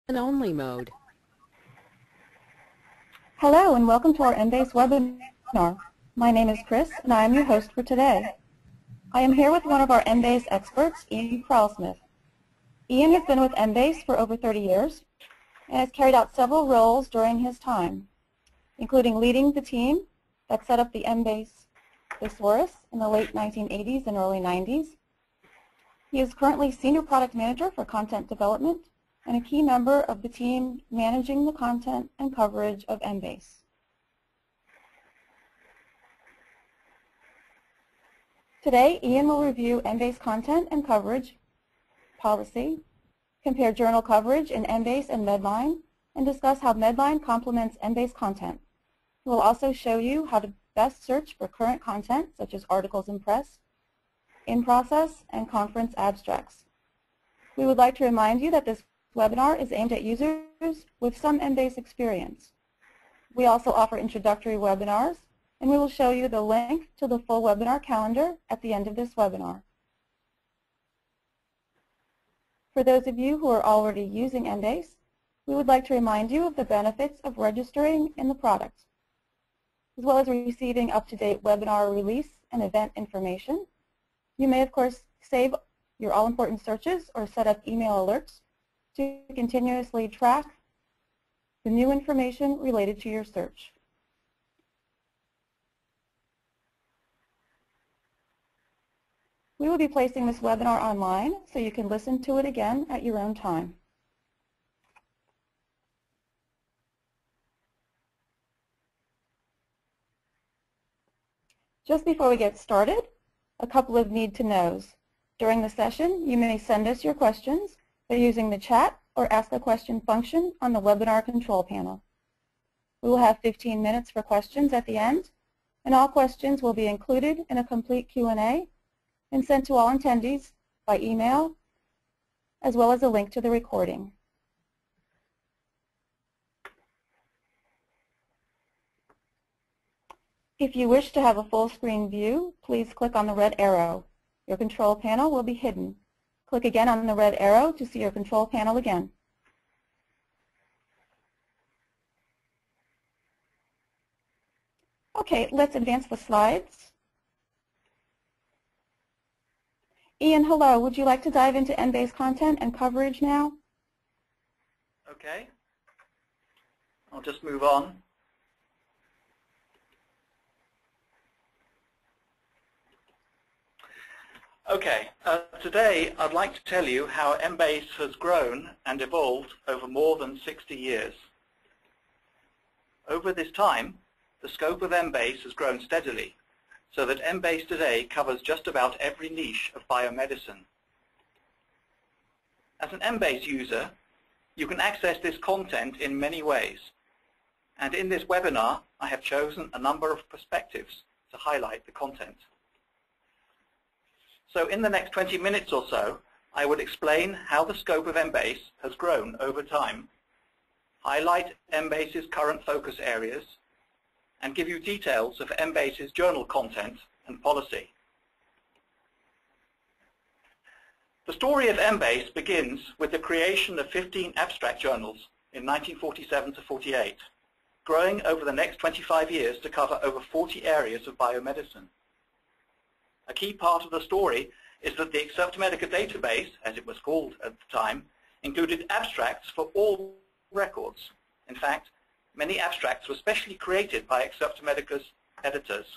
Listen-only mode. Hello and welcome to our Embase webinar. My name is Chris and I am your host for today. I am here with one of our Embase experts, Ian Crowlesmith. Ian has been with Embase for over 30 years and has carried out several roles during his time, including leading the team that set up the Embase thesaurus in the late 1980s and early 90s. He is currently Senior Product Manager for Content Development and a key member of the team managing the content and coverage of Embase. Today, Ian will review Embase content and coverage policy, compare journal coverage in Embase and MEDLINE, and discuss how MEDLINE complements Embase content. He will also show you how to best search for current content, such as articles in press, in process, and conference abstracts. We would like to remind you that this webinar is aimed at users with some Embase experience. We also offer introductory webinars, and we will show you the link to the full webinar calendar at the end of this webinar. For those of you who are already using Embase, we would like to remind you of the benefits of registering in the product, as well as receiving up-to-date webinar release and event information. You may, of course, save your all-important searches or set up email alerts to continuously track the new information related to your search. We will be placing this webinar online so you can listen to it again at your own time. Just before we get started, a couple of need-to-knows. During the session, you may send us your questions by using the chat or ask a question function on the webinar control panel. We will have 15 minutes for questions at the end, and all questions will be included in a complete Q&A and sent to all attendees by email, as well as a link to the recording. If you wish to have a full screen view, please click on the red arrow. Your control panel will be hidden. Click again on the red arrow to see your control panel again. Okay, let's advance the slides. Ian, hello. Would you like to dive into Embase content and coverage now? Okay. I'll just move on. Okay, today I'd like to tell you how Embase has grown and evolved over more than 60 years. Over this time, the scope of Embase has grown steadily, so that Embase today covers just about every niche of biomedicine. As an Embase user, you can access this content in many ways, and in this webinar I have chosen a number of perspectives to highlight the content. So in the next 20 minutes or so, I would explain how the scope of Embase has grown over time, highlight Embase's current focus areas, and give you details of Embase's journal content and policy. The story of Embase begins with the creation of 15 abstract journals in 1947 to 48, growing over the next 25 years to cover over 40 areas of biomedicine. A key part of the story is that the Excerpta Medica database, as it was called at the time, included abstracts for all records. In fact, many abstracts were specially created by Excerpta Medica's editors.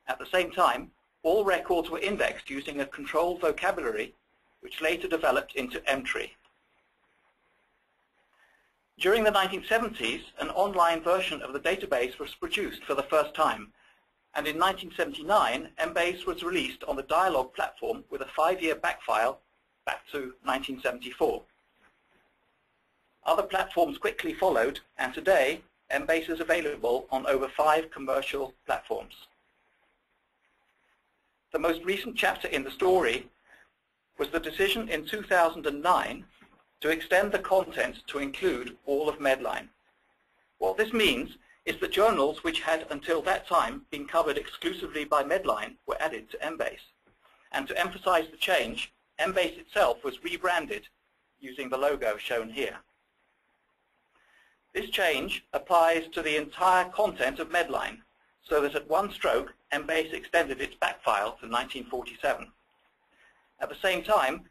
At the same time, all records were indexed using a controlled vocabulary, which later developed into Emtree. During the 1970s, an online version of the database was produced for the first time, and in 1979, Embase was released on the Dialog platform with a 5-year backfile back to 1974. Other platforms quickly followed, and today, Embase is available on over 5 commercial platforms. The most recent chapter in the story was the decision in 2009 to extend the content to include all of MEDLINE. What this means is that journals which had until that time been covered exclusively by MEDLINE were added to Embase. And to emphasize the change, Embase itself was rebranded using the logo shown here. This change applies to the entire content of MEDLINE, so that at one stroke, Embase extended its back file to 1947. At the same time,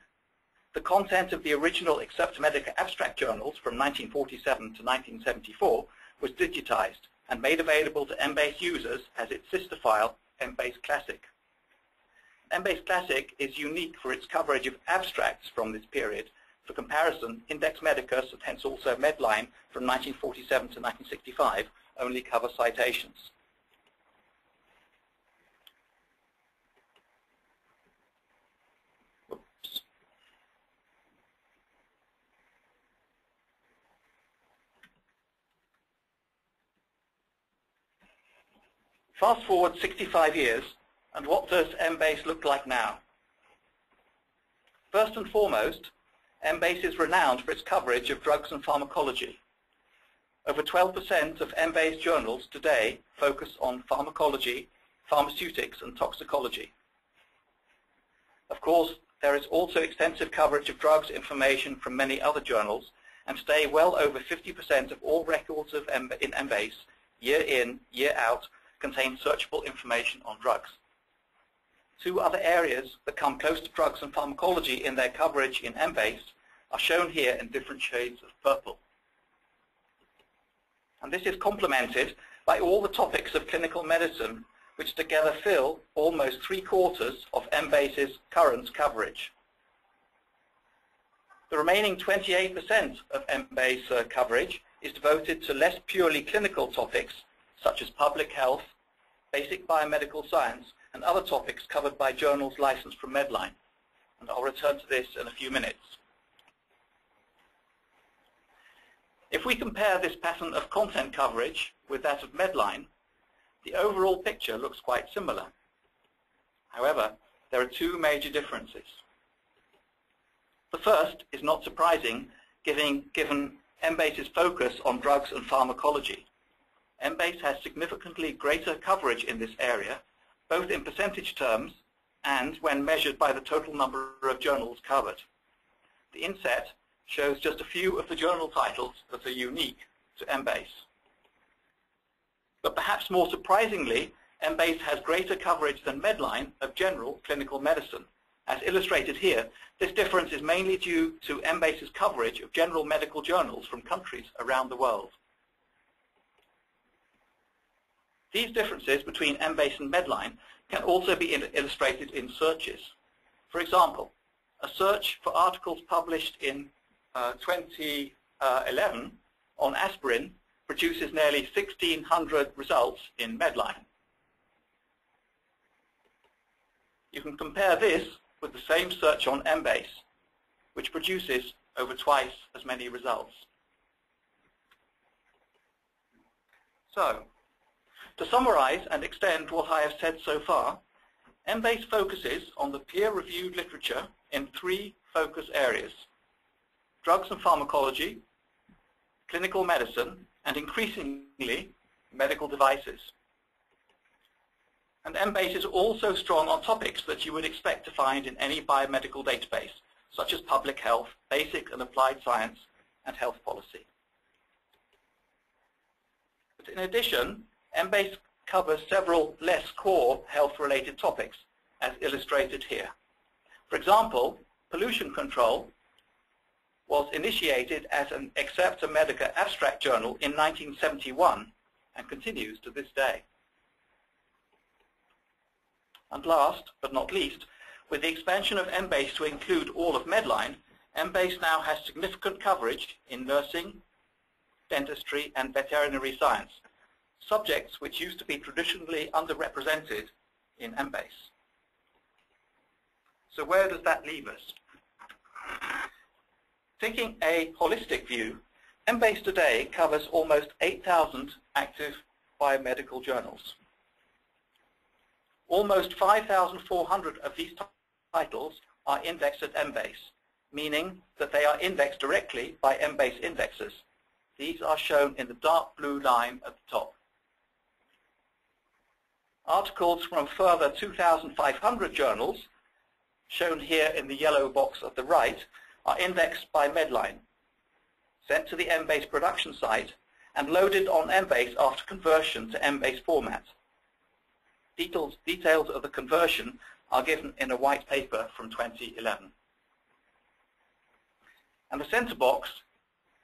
the content of the original Accepta Medica abstract journals from 1947 to 1974 was digitized and made available to Embase users as its sister file, Embase Classic. Embase Classic is unique for its coverage of abstracts from this period. For comparison, Index Medicus, and hence also MEDLINE, from 1947 to 1965, only cover citations. Oops. Fast forward 65 years, and what does Embase look like now? First and foremost, Embase is renowned for its coverage of drugs and pharmacology. Over 12% of Embase journals today focus on pharmacology, pharmaceutics, and toxicology. Of course, there is also extensive coverage of drugs information from many other journals, and today well over 50% of all records in Embase, year in, year out, contain searchable information on drugs. Two other areas that come close to drugs and pharmacology in their coverage in Embase are shown here in different shades of purple. And this is complemented by all the topics of clinical medicine, which together fill almost 3/4 of Embase's current coverage. The remaining 28% of Embase coverage is devoted to less purely clinical topics, such as public health, basic biomedical science, and other topics covered by journals licensed from MEDLINE. And I'll return to this in a few minutes. If we compare this pattern of content coverage with that of MEDLINE, the overall picture looks quite similar. However, there are two major differences. The first is not surprising given Embase's focus on drugs and pharmacology. Embase has significantly greater coverage in this area, both in percentage terms and when measured by the total number of journals covered. The inset shows just a few of the journal titles that are unique to Embase. But perhaps more surprisingly, Embase has greater coverage than MEDLINE of general clinical medicine. As illustrated here, this difference is mainly due to Embase's coverage of general medical journals from countries around the world. These differences between Embase and MEDLINE can also be illustrated in searches. For example, a search for articles published in 2011 on aspirin produces nearly 1,600 results in MEDLINE. You can compare this with the same search on Embase, which produces over twice as many results. So, to summarize and extend what I have said so far, Embase focuses on the peer-reviewed literature in three focus areas: drugs and pharmacology, clinical medicine, and increasingly, medical devices. And Embase is also strong on topics that you would expect to find in any biomedical database, such as public health, basic and applied science, and health policy. But in addition, Embase covers several less core health-related topics, as illustrated here. For example, pollution control was initiated as an Accepta Medica abstract journal in 1971 and continues to this day. And last but not least, with the expansion of Embase to include all of MEDLINE, Embase now has significant coverage in nursing, dentistry, and veterinary science, subjects which used to be traditionally underrepresented in Embase. So where does that leave us? Taking a holistic view, Embase today covers almost 8,000 active biomedical journals. Almost 5,400 of these titles are indexed at Embase, meaning that they are indexed directly by Embase indexers. These are shown in the dark blue line at the top. Articles from a further 2,500 journals, shown here in the yellow box at the right, are indexed by MEDLINE, sent to the Embase production site, and loaded on Embase after conversion to Embase format. Details of the conversion are given in a white paper from 2011. And the center box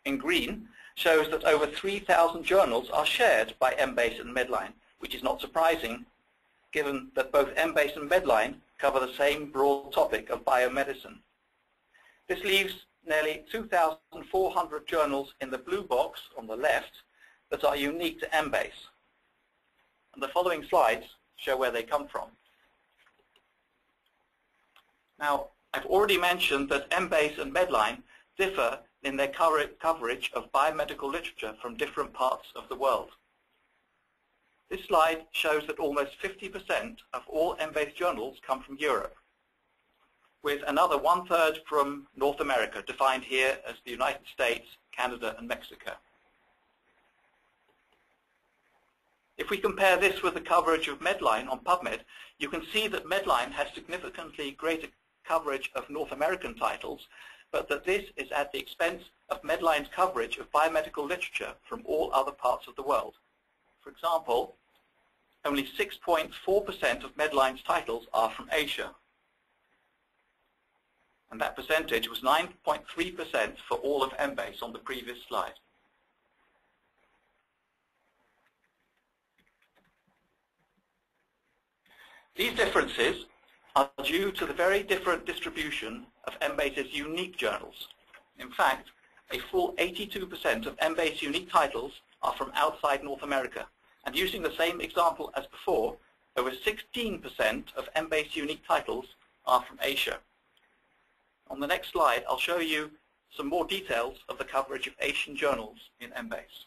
in green shows that over 3,000 journals are shared by Embase and MEDLINE, which is not surprising given that both Embase and MEDLINE cover the same broad topic of biomedicine. This leaves nearly 2,400 journals in the blue box on the left that are unique to Embase. And the following slides show where they come from. Now, I've already mentioned that Embase and MEDLINE differ in their coverage of biomedical literature from different parts of the world. This slide shows that almost 50% of all Embase journals come from Europe, with another 1/3 from North America, defined here as the United States, Canada, and Mexico. If we compare this with the coverage of MEDLINE on PubMed, you can see that MEDLINE has significantly greater coverage of North American titles, but that this is at the expense of MEDLINE's coverage of biomedical literature from all other parts of the world. For example, only 6.4% of MEDLINE's titles are from Asia. And that percentage was 9.3% for all of Embase on the previous slide. These differences are due to the very different distribution of Embase's unique journals. In fact, a full 82% of Embase unique titles are from outside North America. And using the same example as before, over 16% of Embase unique titles are from Asia. On the next slide, I'll show you some more details of the coverage of Asian journals in Embase.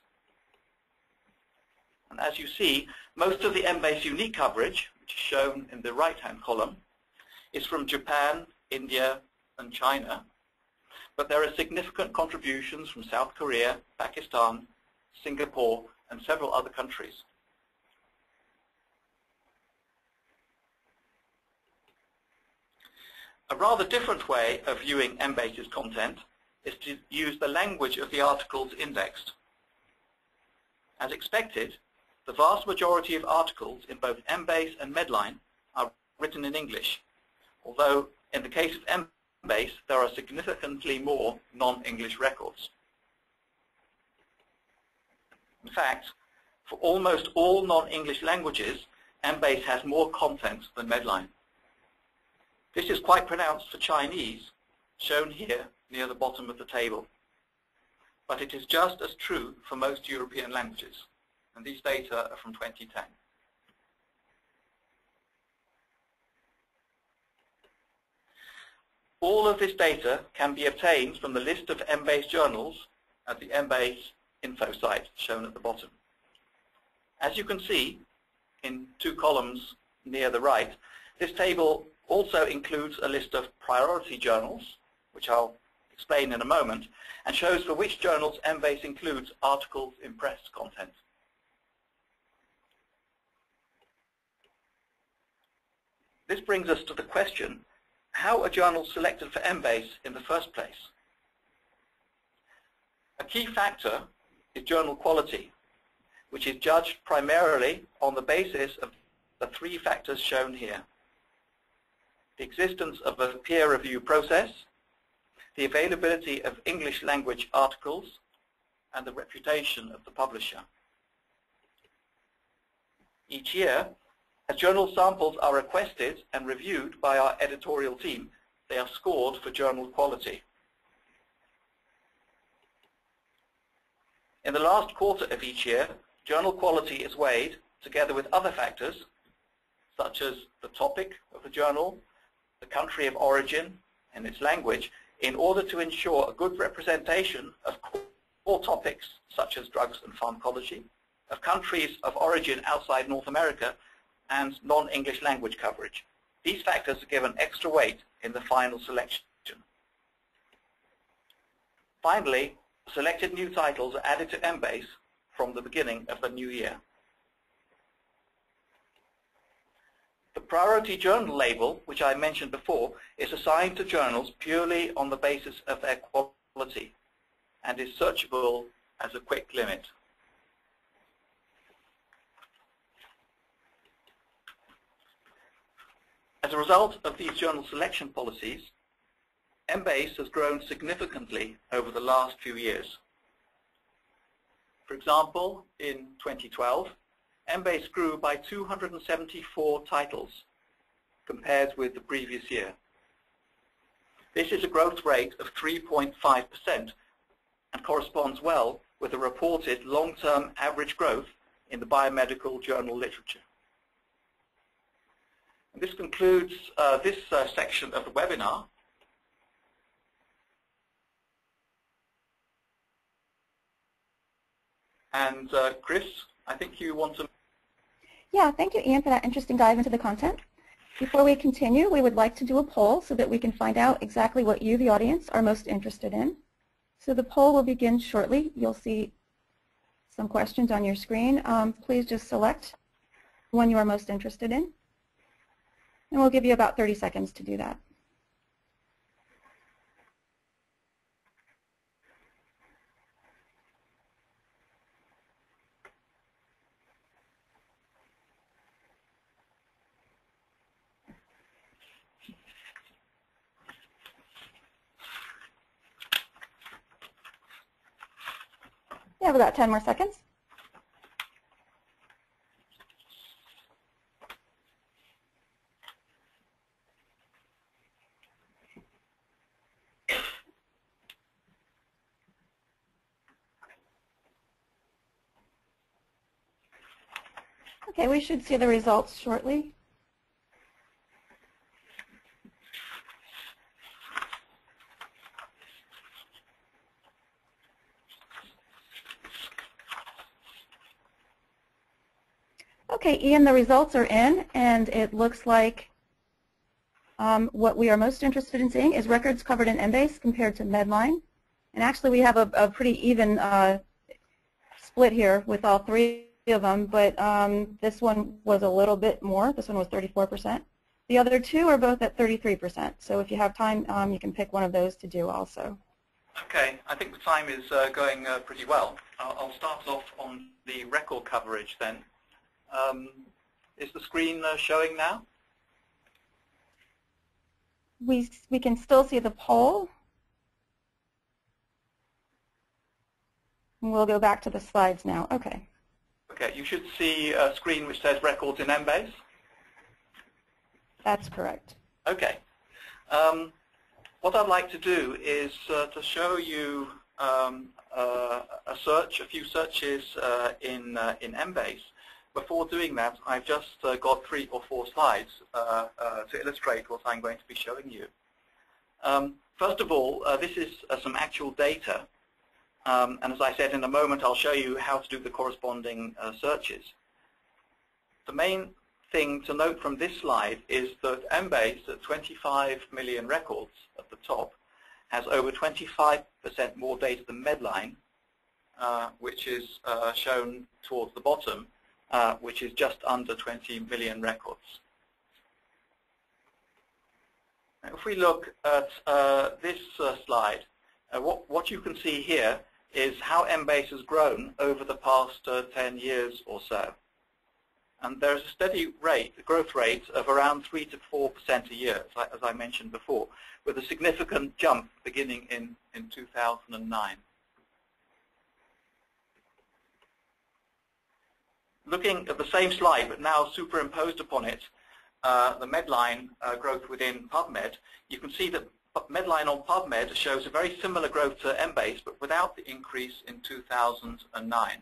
And as you see, most of the Embase unique coverage, which is shown in the right-hand column, is from Japan, India, and China. But there are significant contributions from South Korea, Pakistan, Singapore, and several other countries. A rather different way of viewing Embase's content is to use the language of the articles indexed. As expected, the vast majority of articles in both Embase and MEDLINE are written in English, although in the case of Embase there are significantly more non-English records. In fact, for almost all non-English languages, Embase has more content than MEDLINE. This is quite pronounced for Chinese, shown here near the bottom of the table. But it is just as true for most European languages, and these data are from 2010. All of this data can be obtained from the list of Embase journals at the Embase info site shown at the bottom. As you can see in two columns near the right, this table also includes a list of priority journals, which I'll explain in a moment, and shows for which journals Embase includes articles in press content. This brings us to the question, how are journals selected for Embase in the first place? A key factor is journal quality, which is judged primarily on the basis of the three factors shown here: the existence of a peer review process, the availability of English language articles, and the reputation of the publisher. Each year, as journal samples are requested and reviewed by our editorial team, they are scored for journal quality. In the last quarter of each year, journal quality is weighed together with other factors, such as the topic of the journal, the country of origin, and its language, in order to ensure a good representation of core topics, such as drugs and pharmacology, of countries of origin outside North America, and non-English language coverage. These factors are given extra weight in the final selection. Finally, selected new titles are added to Embase from the beginning of the new year. The priority journal label, which I mentioned before, is assigned to journals purely on the basis of their quality and is searchable as a quick limit. As a result of these journal selection policies, Embase has grown significantly over the last few years. For example, in 2012, Embase grew by 274 titles compared with the previous year. This is a growth rate of 3.5% and corresponds well with the reported long-term average growth in the biomedical journal literature. And this concludes this section of the webinar. And Chris, I think you want to... Yeah, thank you, Ian, for that interesting dive into the content. Before we continue, we would like to do a poll so that we can find out exactly what you, the audience, are most interested in. So the poll will begin shortly. You'll see some questions on your screen. Please just select one you are most interested in. And we'll give you about 30 seconds to do that. You have about 10 more seconds. Okay, we should see the results shortly. Okay, Ian, the results are in, and it looks like what we are most interested in seeing is records covered in Embase compared to MEDLINE. And actually, we have a pretty even split here with all three of them, but this one was a little bit more. This one was 34%. The other two are both at 33%. So if you have time, you can pick one of those to do also. Okay, I think the time is going pretty well. I'll start off on the record coverage then. Is the screen showing now? We can still see the poll. And we'll go back to the slides now. Okay. Okay, you should see a screen which says records in Embase. That's correct. Okay. What I'd like to do is to show you a few searches in Embase. Before doing that, I've just got 3 or 4 slides to illustrate what I'm going to be showing you. First of all, this is some actual data. And as I said, in a moment, I'll show you how to do the corresponding searches. The main thing to note from this slide is that Embase, at 25 million records at the top, has over 25% more data than MEDLINE, which is shown towards the bottom, which is just under 20 million records. Now, if we look at this slide, what you can see here is how Embase has grown over the past 10 years or so. And there's a steady growth rate of around 3 to 4% a year, as I mentioned before, with a significant jump beginning in 2009. Looking at the same slide, but now superimposed upon it, the MEDLINE growth within PubMed, you can see that MEDLINE on PubMed shows a very similar growth to Embase, but without the increase in 2009.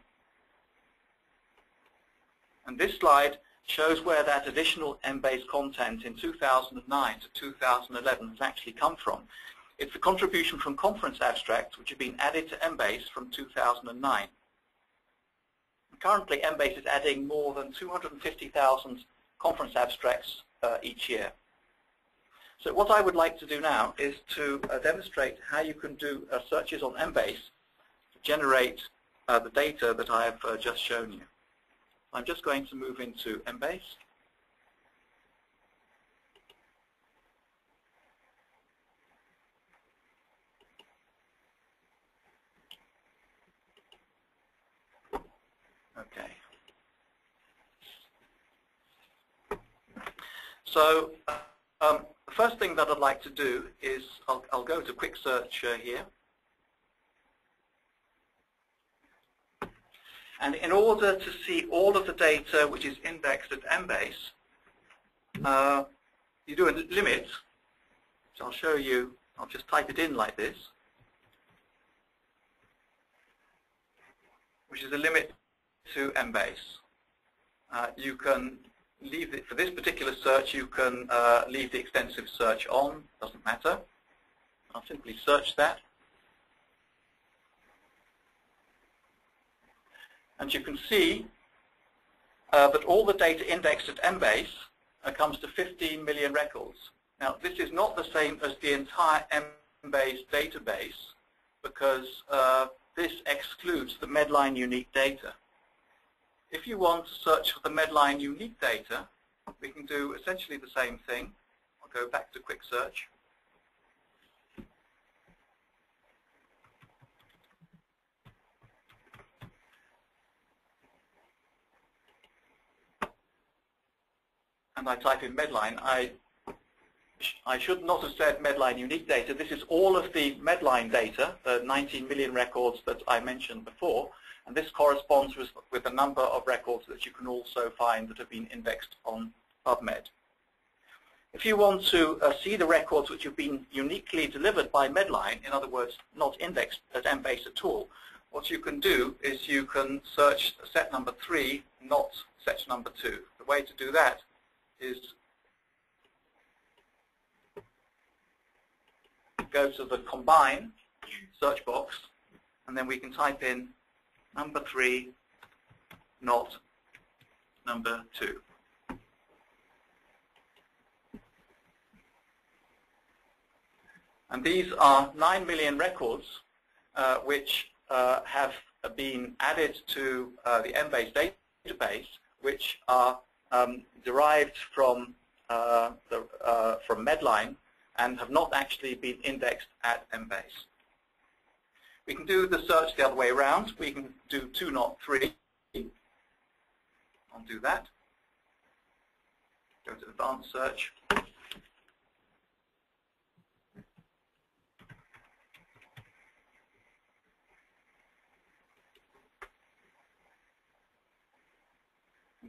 And this slide shows where that additional Embase content in 2009 to 2011 has actually come from. It's the contribution from conference abstracts which have been added to Embase from 2009. Currently, Embase is adding more than 250,000 conference abstracts each year. So what I would like to do now is to demonstrate how you can do searches on Embase to generate the data that I have just shown you. I'm just going to move into Embase. Okay. So the first thing that I'd like to do is I'll go to quick search here. And in order to see all of the data which is indexed at Embase, you do a limit, which I'll show you. I'll just type it in like this, which is a limit to Embase. You can leave it, for this particular search, you can leave the extensive search on, doesn't matter. I'll simply search that. And you can see that all the data indexed at Embase comes to 15 million records. Now, this is not the same as the entire Embase database because this excludes the MEDLINE unique data. If you want to search for the MEDLINE unique data, we can do essentially the same thing. I'll go back to quick search. And I type in MEDLINE. I should not have said MEDLINE unique data. This is all of the MEDLINE data, the 19 million records that I mentioned before, and this corresponds with the number of records that you can also find that have been indexed on PubMed. If you want to see the records which have been uniquely delivered by MEDLINE, in other words, not indexed at Embase at all, what you can do is you can search set number 3, not set number 2. The way to do that is go to the combine search box, and then we can type in number 3, not number 2. And these are 9 million records which have been added to the Embase database, which are derived from MEDLINE and have not actually been indexed at Embase. We can do the search the other way around. We can do 2, not 3. I'll do that. Go to advanced search.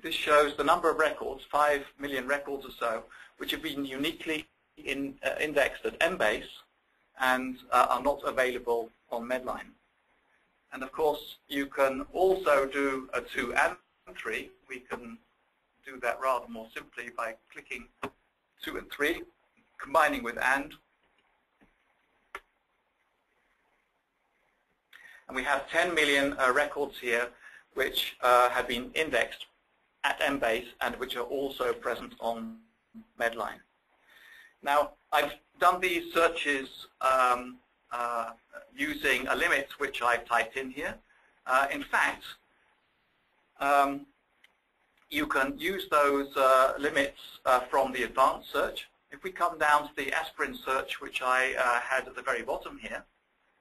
This shows the number of records, 5 million records or so, which have been uniquely indexed at Embase and are not available on MEDLINE. And of course, you can also do a 2 and 3. We can do that rather more simply by clicking 2 and 3, combining with and. And we have 10 million records here which have been indexed at Embase and which are also present on MEDLINE. Now, I've done these searches using a limit which I've typed in here. In fact, you can use those limits from the advanced search. If we come down to the aspirin search, which I had at the very bottom here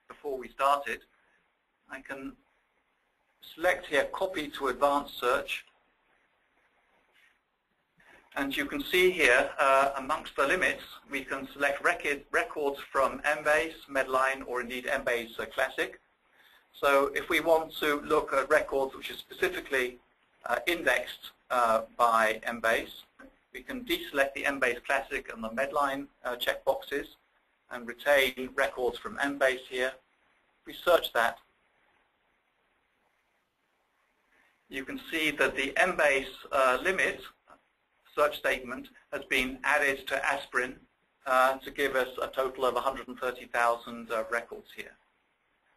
before we started, I can select here copy to advanced search. And you can see here, amongst the limits, we can select records from Embase, MEDLINE, or indeed Embase Classic. So if we want to look at records which are specifically indexed by Embase, we can deselect the Embase Classic and the MEDLINE checkboxes and retain records from Embase here. If we search that, you can see that the Embase limit search statement has been added to aspirin to give us a total of 130,000 records here.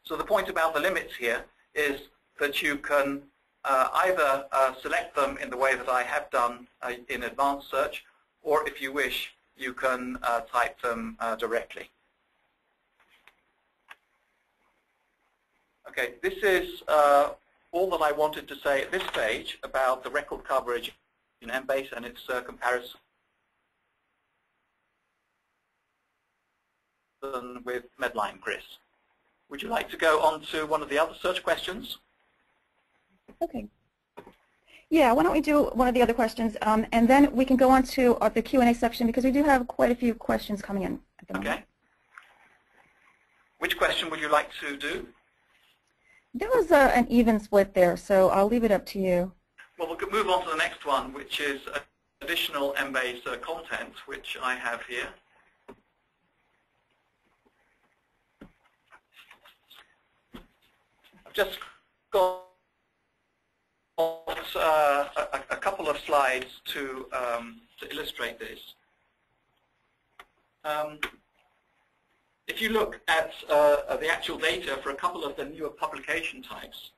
So the point about the limits here is that you can either select them in the way that I have done in advanced search, or if you wish, you can type them directly. Okay, this is all that I wanted to say at this stage about the record coverage in Embase and its comparison with MEDLINE, Chris. Would you like to go on to one of the other search questions? Okay. Yeah, why don't we do one of the other questions, and then we can go on to the Q&A section because we do have quite a few questions coming in at the moment. Okay. Which question would you like to do? There was an even split there, so I'll leave it up to you. Well, we'll move on to the next one, which is additional Embase content, which I have here. I've just got a couple of slides to illustrate this. If you look at the actual data for a couple of the newer publication types,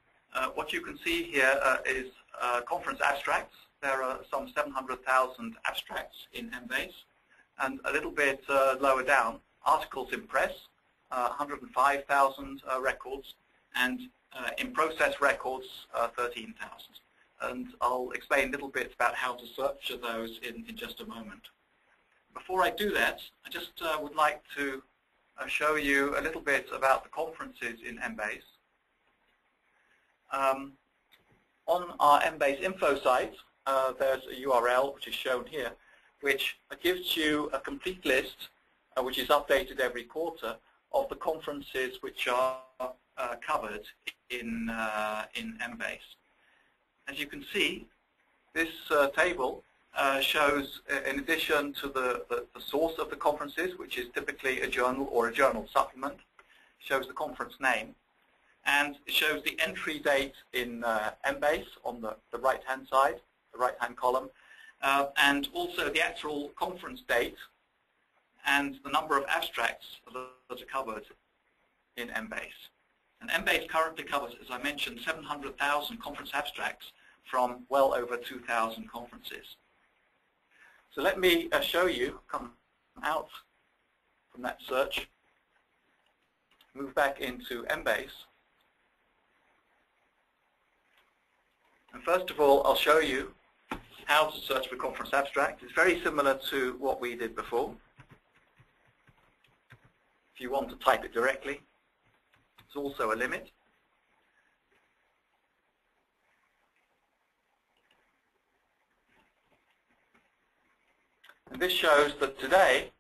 what you can see here is conference abstracts. There are some 700,000 abstracts in Embase, and a little bit lower down, articles in press, 105,000 records, and in-process records, 13,000. And I'll explain a little bit about how to search those in just a moment. Before I do that, I just would like to show you a little bit about the conferences in Embase. On our Embase info site, there's a URL which is shown here, which gives you a complete list, which is updated every quarter, of the conferences which are covered in Embase. As you can see, this table shows, in addition to the source of the conferences, which is typically a journal or a journal supplement, shows the conference name, and it shows the entry date in Embase on the right-hand side, the right-hand column, and also the actual conference date and the number of abstracts that are covered in Embase. And Embase currently covers, as I mentioned, 700,000 conference abstracts from well over 2,000 conferences. So let me show you, come out from that search, move back into Embase. And first of all, I'll show you how to search for conference abstract. It's very similar to what we did before. If you want to type it directly, there's also a limit. And this shows that today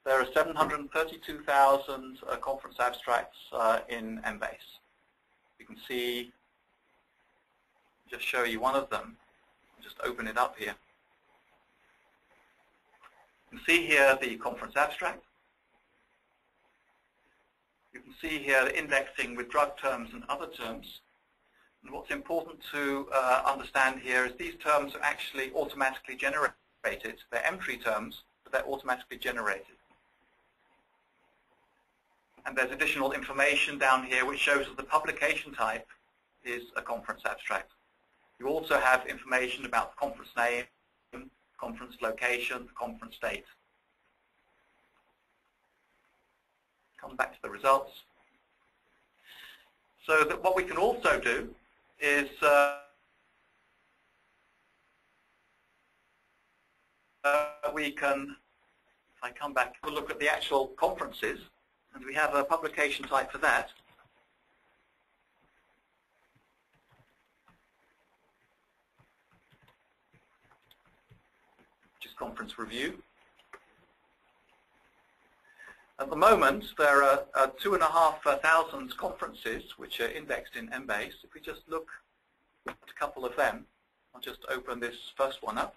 there are 732,000 conference abstracts in Embase. You can see, just show you one of them. Just open it up here. You can see here the conference abstract. You can see here the indexing with drug terms and other terms. And what's important to understand here is these terms are actually automatically generated. They're entry terms, but they're automatically generated. And there's additional information down here which shows that the publication type is a conference abstract. You also have information about the conference name, conference location, conference date. Come back to the results. So that what we can also do is we can, if I come back, we'll look at the actual conferences, and we have a publication type for that. Which is conference review. At the moment, there are 2,500 conferences which are indexed in Embase. If we just look at a couple of them, I'll just open this first one up.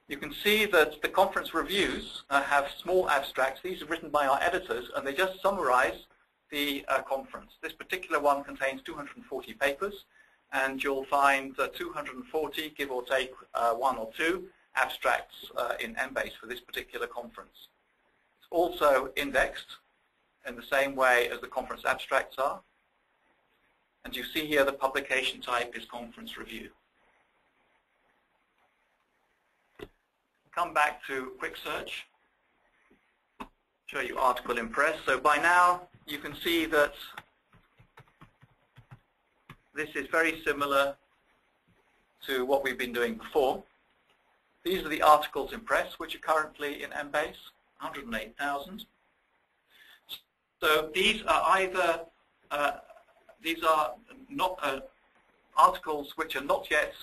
You can see that the conference reviews have small abstracts. These are written by our editors, and they just summarize the conference. This particular one contains 240 papers, and you'll find 240, give or take one or two, abstracts in Embase for this particular conference. It's also indexed in the same way as the conference abstracts are. And you see here the publication type is conference review. Come back to quick search, show you article in press. So by now you can see that this is very similar to what we've been doing before. These are the articles in press which are currently in Embase, 108,000. So these are either these are not articles which are not yet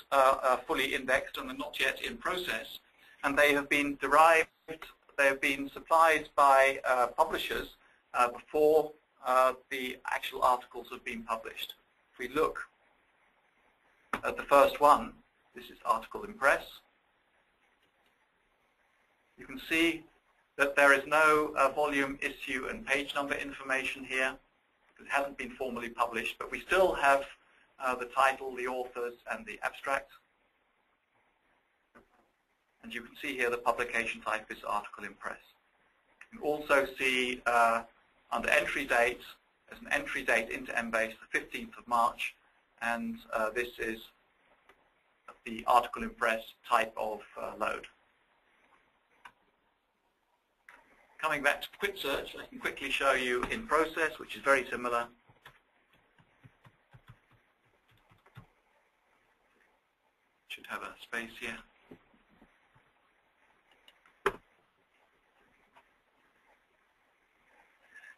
fully indexed and are not yet in process, and they have been derived, they have been supplied by publishers before the actual articles have been published. If we look at the first one, this is article in press, you can see that there is no volume, issue, and page number information here. It hasn't been formally published, but we still have the title, the authors, and the abstract. And you can see here the publication type is article in press. You can also see under entry date, there's an entry date into Embase, the 15th of March, and this is the article in press type of load. Coming back to quick search, I can quickly show you in process, which is very similar. Should have a space here.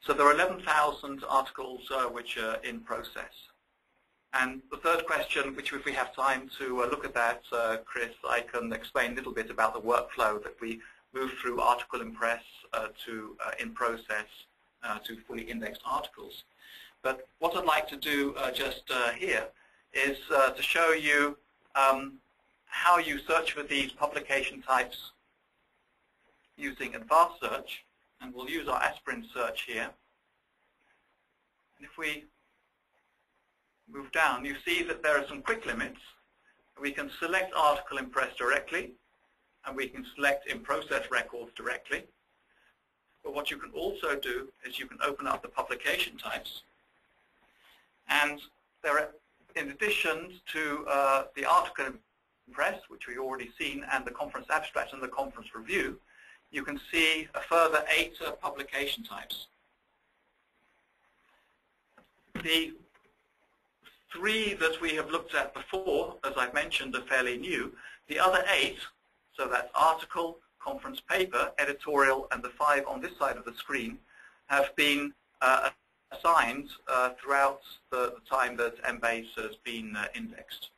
So there are 11,000 articles which are in process. And the third question, which if we have time to look at that, Chris, I can explain a little bit about the workflow that we move through article in press to in process to fully indexed articles. But what I'd like to do just here is to show you how you search for these publication types using advanced search, and we'll use our aspirin search here. And if we move down, you see that there are some quick limits. We can select article in press directly, and we can select in process records directly. But what you can also do is you can open up the publication types, and there are, in addition to the article in press, which we've already seen, and the conference abstract and the conference review, you can see a further 8 publication types. The 3 that we have looked at before, as I've mentioned, are fairly new. The other 8, so that's article, conference paper, editorial, and the 5 on this side of the screen, have been assigned throughout the time that Embase has been indexed.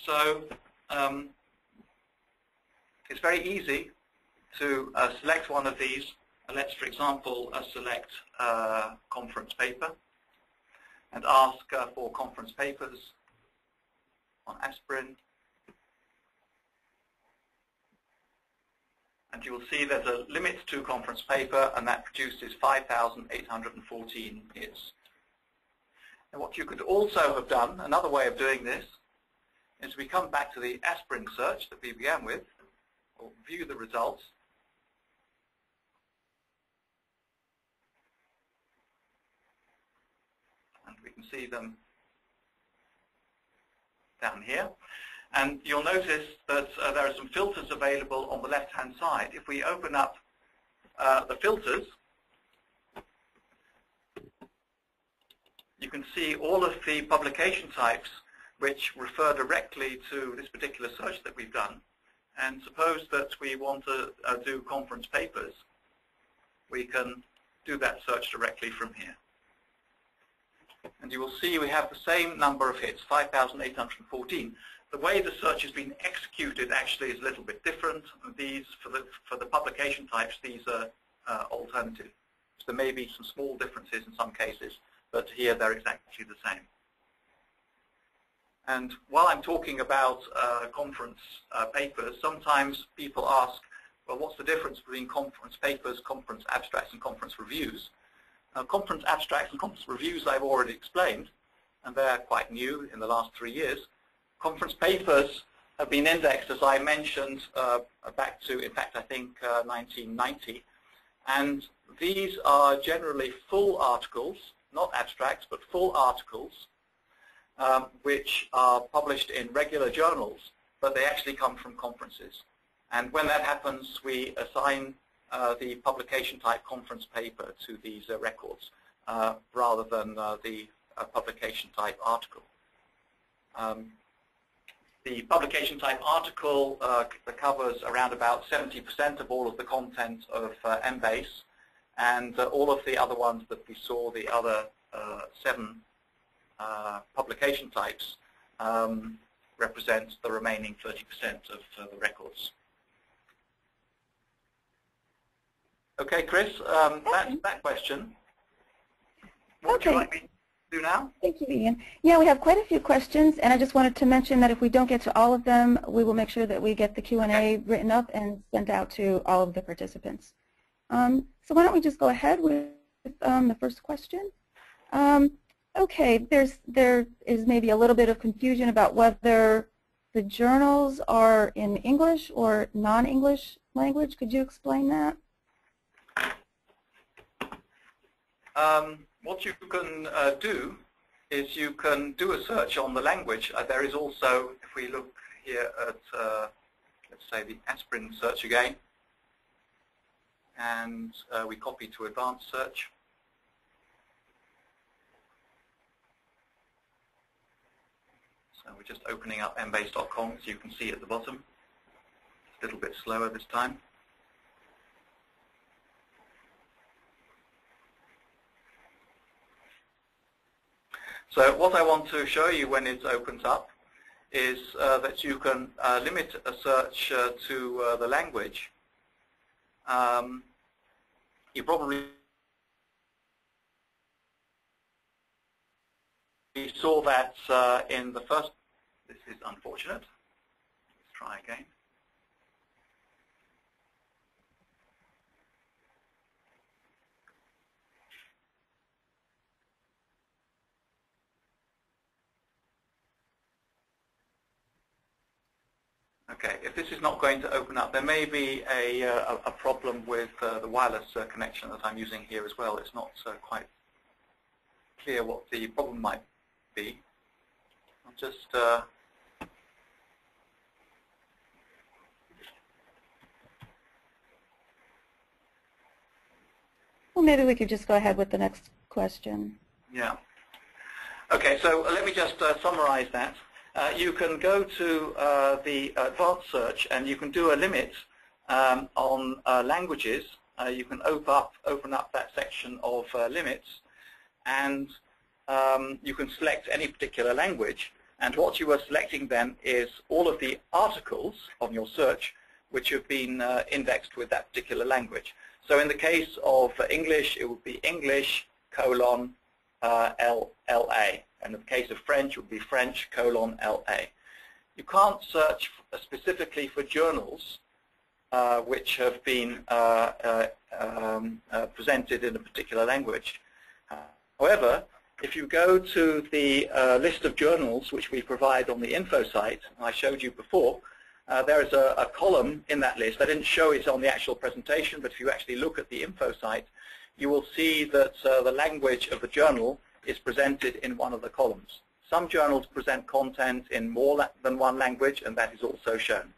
So it's very easy to select one of these. Let's, for example, select conference paper and ask for conference papers on aspirin. And you will see there's a limit to conference paper, and that produces 5,814 hits. And what you could also have done, another way of doing this, is we come back to the aspirin search that we began with, or view the results. And we can see them down here. And you'll notice that there are some filters available on the left-hand side. If we open up the filters, you can see all of the publication types which refer directly to this particular search that we've done. And suppose that we want to do conference papers, we can do that search directly from here. And you will see we have the same number of hits, 5,814. The way the search has been executed actually is a little bit different. These, for the publication types, these are alternative. So there may be some small differences in some cases, but here they're exactly the same. And while I'm talking about conference papers, sometimes people ask, well, what's the difference between conference papers, conference abstracts, and conference reviews? Conference abstracts and conference reviews I've already explained, and they're quite new in the last 3 years. Conference papers have been indexed, as I mentioned, back to, in fact, I think 1990. And these are generally full articles, not abstracts, but full articles, which are published in regular journals, but they actually come from conferences. And when that happens, we assign the publication type conference paper to these records rather than the publication type article. The publication type article covers around about 70% of all of the content of Embase, and all of the other ones that we saw, the other 7 publication types represent the remaining 30% of the records. Okay, Chris, that's that question. What would you like me to do now? Thank you, Ian. Yeah, we have quite a few questions, and I just wanted to mention that if we don't get to all of them, we will make sure that we get the Q&A written up and sent out to all of the participants. So why don't we just go ahead with the first question. Okay, there is maybe a little bit of confusion about whether the journals are in English or non-English language. Could you explain that? What you can do is you can do a search on the language. There is also, if we look here at, let's say, the aspirin search again, and we copy to advanced search. So we're just opening up embase.com, so you can see at the bottom. It's a little bit slower this time. So what I want to show you when it opens up is that you can limit a search to the language. You probably saw that in the first. This is unfortunate. Let's try again. Okay, if this is not going to open up, there may be a problem with the wireless connection that I'm using here as well. It's not quite clear what the problem might be. I'll just Well, maybe we could just go ahead with the next question. Yeah. Okay, so let me just summarize that. You can go to the advanced search and you can do a limit on languages. You can open up that section of limits, and you can select any particular language. And what you are selecting then is all of the articles on your search which have been indexed with that particular language. So in the case of English, it would be English, LA. And in the case of French, it would be French, LA. You can't search specifically for journals which have been presented in a particular language. However, if you go to the list of journals which we provide on the info site, I showed you before, there is a column in that list. I didn't show it on the actual presentation, but if you actually look at the info site, you will see that the language of the journal is presented in one of the columns. Some journals present content in more than one language, and that is also shown.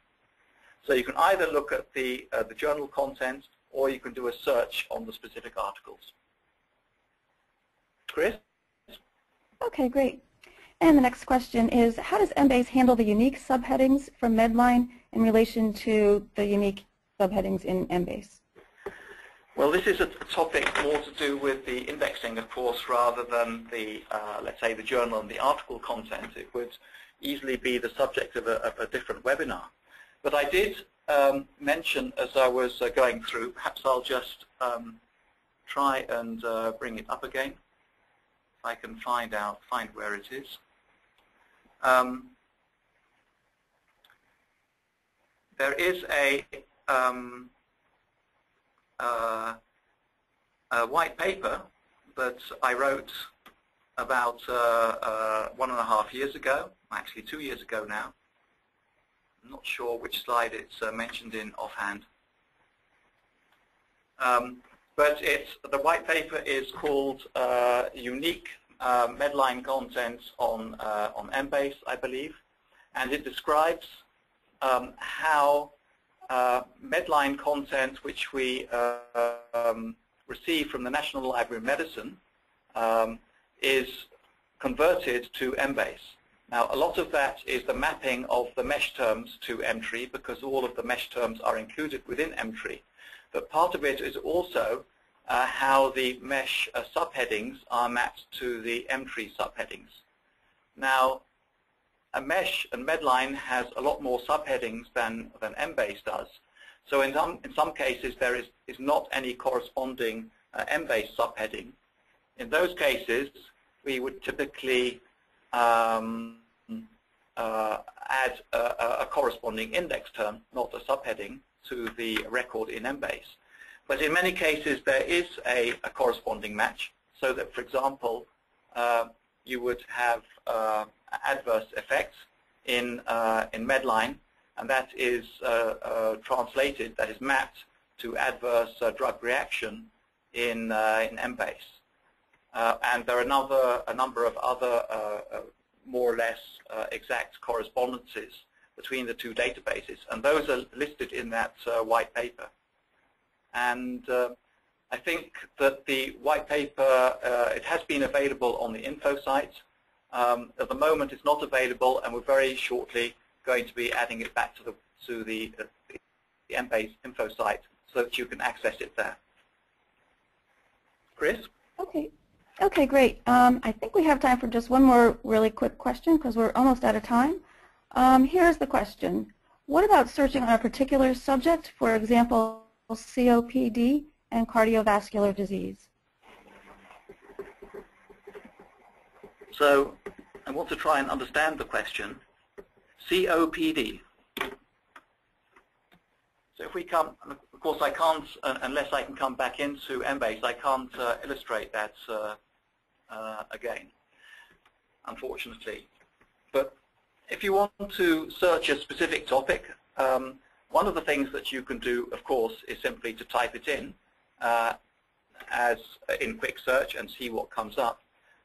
So you can either look at the journal content, or you can do a search on the specific articles. Chris? Okay, great. And the next question is, how does Embase handle the unique subheadings from MEDLINE in relation to the unique subheadings in Embase? Well, this is a topic more to do with the indexing, of course, rather than the, let's say, the journal and the article content. It would easily be the subject of a different webinar. But I did mention as I was going through, perhaps I'll just try and bring it up again, if I can find where it is. There is a white paper that I wrote about 1.5 years ago, actually 2 years ago now. I'm not sure which slide it's mentioned in offhand. But the white paper is called Unique MEDLINE Content on Embase, I believe, and it describes how MEDLINE content which we receive from the National Library of Medicine is converted to Embase. Now, a lot of that is the mapping of the mesh terms to Emtree, because all of the mesh terms are included within Emtree. But part of it is also how the mesh subheadings are mapped to the M-tree subheadings. Now, a mesh and MEDLINE has a lot more subheadings than Embase does. So in some cases, there is not any corresponding Embase subheading. In those cases, we would typically add a corresponding index term, not a subheading, to the record in Embase. But in many cases, there is a corresponding match, so that, for example, you would have adverse effects in MEDLINE, and that is translated, that is mapped to adverse drug reaction in Embase. And there are a number of other more or less exact correspondences between the two databases, and those are listed in that white paper. And I think that the white paper, it has been available on the info site. At the moment it's not available, and we're very shortly going to be adding it back to the Embase info site so that you can access it there. Chris? Okay, great. I think we have time for just one more really quick question because we're almost out of time. Here's the question. What about searching on a particular subject, for example, COPD and cardiovascular disease? So I want to try and understand the question. COPD. So if we come, of course I can't, unless I can come back into Embase, I can't illustrate that again, unfortunately. But if you want to search a specific topic, one of the things that you can do, of course, is simply to type it in as in quick search and see what comes up.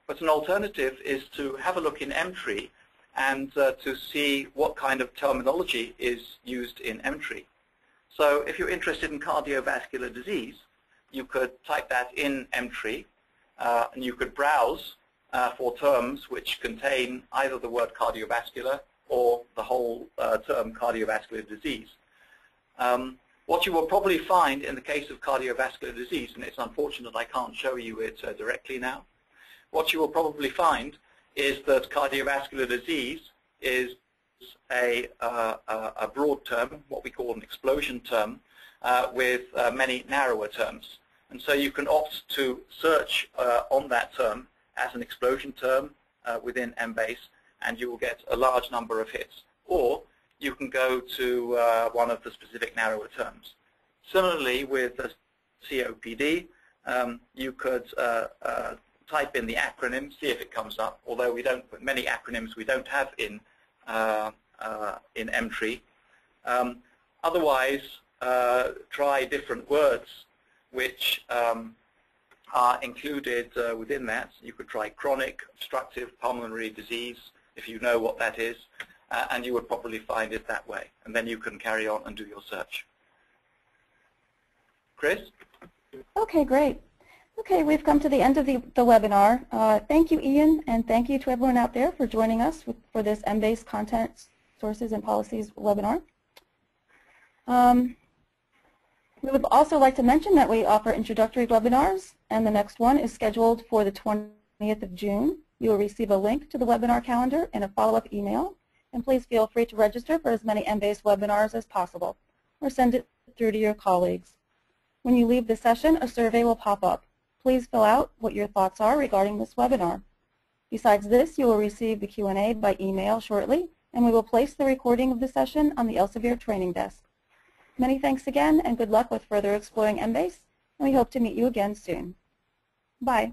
But an alternative is to have a look in M-tree and to see what kind of terminology is used in M-tree. So if you're interested in cardiovascular disease, you could type that in M-tree, and you could browse for terms which contain either the word cardiovascular or the whole term cardiovascular disease. What you will probably find in the case of cardiovascular disease, and it's unfortunate I can't show you it directly now, what you will probably find is that cardiovascular disease is a broad term, what we call an explosion term, with many narrower terms. And so you can opt to search on that term as an explosion term within Embase, and you will get a large number of hits. Or you can go to one of the specific narrower terms. Similarly, with COPD, you could type in the acronym, see if it comes up, although we don't, many acronyms we don't have in M-tree. Otherwise, try different words which are included within that. You could try chronic obstructive pulmonary disease, if you know what that is, and you would probably find it that way. And then you can carry on and do your search. Chris? Okay, great. Okay, we've come to the end of the webinar. Thank you, Ian, and thank you to everyone out there for joining us for this Embase Content Sources and Policies webinar. We would also like to mention that we offer introductory webinars, and the next one is scheduled for the 20th of June. You will receive a link to the webinar calendar and a follow-up email, and please feel free to register for as many Embase webinars as possible, or send it through to your colleagues. When you leave the session, a survey will pop up. Please fill out what your thoughts are regarding this webinar. Besides this, you will receive the Q&A by email shortly, and we will place the recording of the session on the Elsevier training desk. Many thanks again, and good luck with further exploring Embase, and we hope to meet you again soon. Bye.